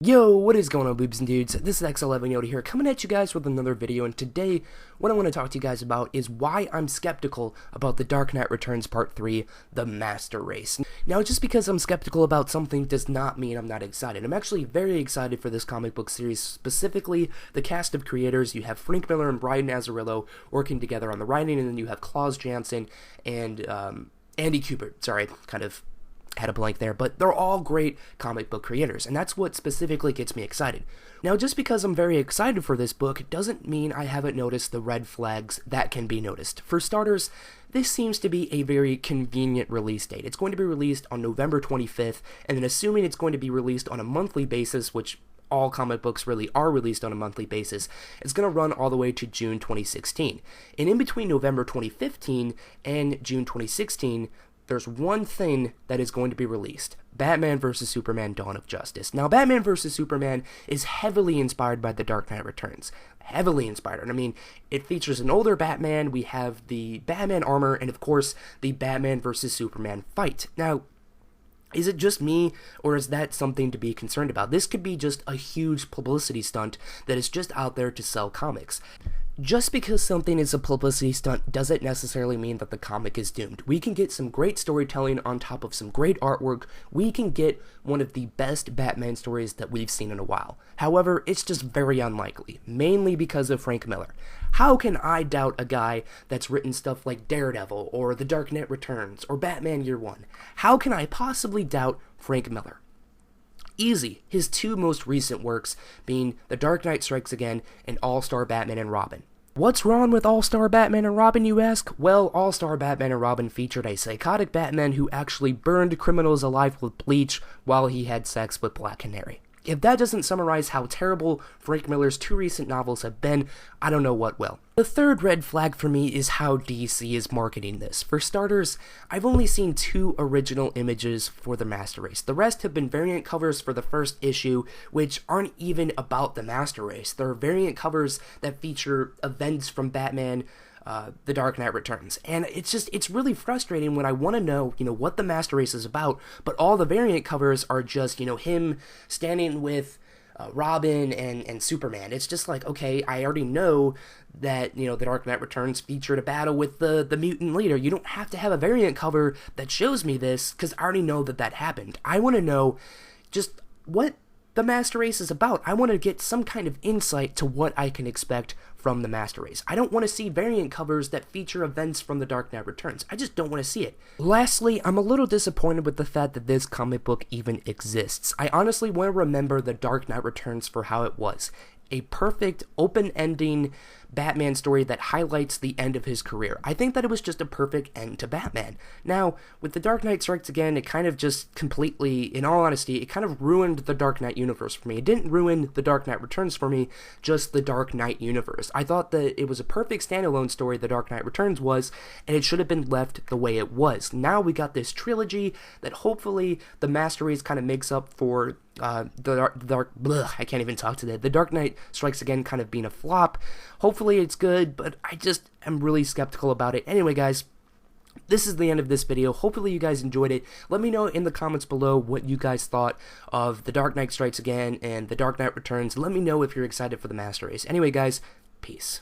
Yo, what is going on, boobs and dudes? This is X11 Yoda here, coming at you guys with another video, and today, what I want to talk to you guys about is why I'm skeptical about The Dark Knight Returns Part 3, The Master Race. Now, just because I'm skeptical about something does not mean I'm not excited. I'm actually very excited for this comic book series, specifically the cast of creators. You have Frank Miller and Brian Azzerello working together on the writing, and then you have Klaus Janson and Andy Kubert. Sorry, kind of had a blank there, but they're all great comic book creators, and that's what specifically gets me excited. Now, just because I'm very excited for this book doesn't mean I haven't noticed the red flags that can be noticed. For starters, this seems to be a very convenient release date. It's going to be released on November 25th, and then assuming it's going to be released on a monthly basis, which all comic books really are released on a monthly basis, it's going to run all the way to June 2016. And in between November 2015 and June 2016, there's one thing that is going to be released: Batman vs. Superman: Dawn of Justice. Now, Batman vs. Superman is heavily inspired by The Dark Knight Returns. Heavily inspired. I mean, it features an older Batman, we have the Batman armor, and of course, the Batman vs. Superman fight. Now, is it just me, or is that something to be concerned about? This could be just a huge publicity stunt that is just out there to sell comics. Just because something is a publicity stunt doesn't necessarily mean that the comic is doomed. We can get some great storytelling on top of some great artwork. We can get one of the best Batman stories that we've seen in a while. However, it's just very unlikely, mainly because of Frank Miller. How can I doubt a guy that's written stuff like Daredevil, or The Dark Knight Returns, or Batman Year One? How can I possibly doubt Frank Miller? Easy. His two most recent works being The Dark Knight Strikes Again and All-Star Batman and Robin. What's wrong with All-Star Batman and Robin, you ask? Well, All-Star Batman and Robin featured a psychotic Batman who actually burned criminals alive with bleach while he had sex with Black Canary. If that doesn't summarize how terrible Frank Miller's two recent novels have been, I don't know what will. The third red flag for me is how DC is marketing this. For starters, I've only seen two original images for the Master Race. The rest have been variant covers for the first issue, which aren't even about the Master Race. They're variant covers that feature events from Batman, The Dark Knight Returns. And it's really frustrating when I want to know, what the Master Race is about, but all the variant covers are just, him standing with Robin and Superman. It's just like, okay, I already know that, The Dark Knight Returns featured a battle with the mutant leader. You don't have to have a variant cover that shows me this, because I already know that happened. I want to know just what the Master Race is about. I want to get some kind of insight to what I can expect from the Master Race. I don't want to see variant covers that feature events from The Dark Knight Returns. I just don't want to see it. Lastly, I'm a little disappointed with the fact that this comic book even exists. I honestly want to remember The Dark Knight Returns for how it was: a perfect, open-ending Batman story that highlights the end of his career. I think that it was just a perfect end to Batman. Now, with The Dark Knight Strikes Again, it kind of just completely, in all honesty, it kind of ruined the Dark Knight universe for me. It didn't ruin The Dark Knight Returns for me, just the Dark Knight universe. I thought that it was a perfect standalone story, The Dark Knight Returns was, and it should have been left the way it was. Now we got this trilogy that hopefully the Master Race kind of makes up for The Dark Knight Strikes Again kind of being a flop. Hopefully it's good, but I just am really skeptical about it. Anyway, guys, this is the end of this video. Hopefully you guys enjoyed it. Let me know in the comments below what you guys thought of The Dark Knight Strikes Again and The Dark Knight Returns. Let me know if you're excited for the Master Race. Anyway, guys, peace.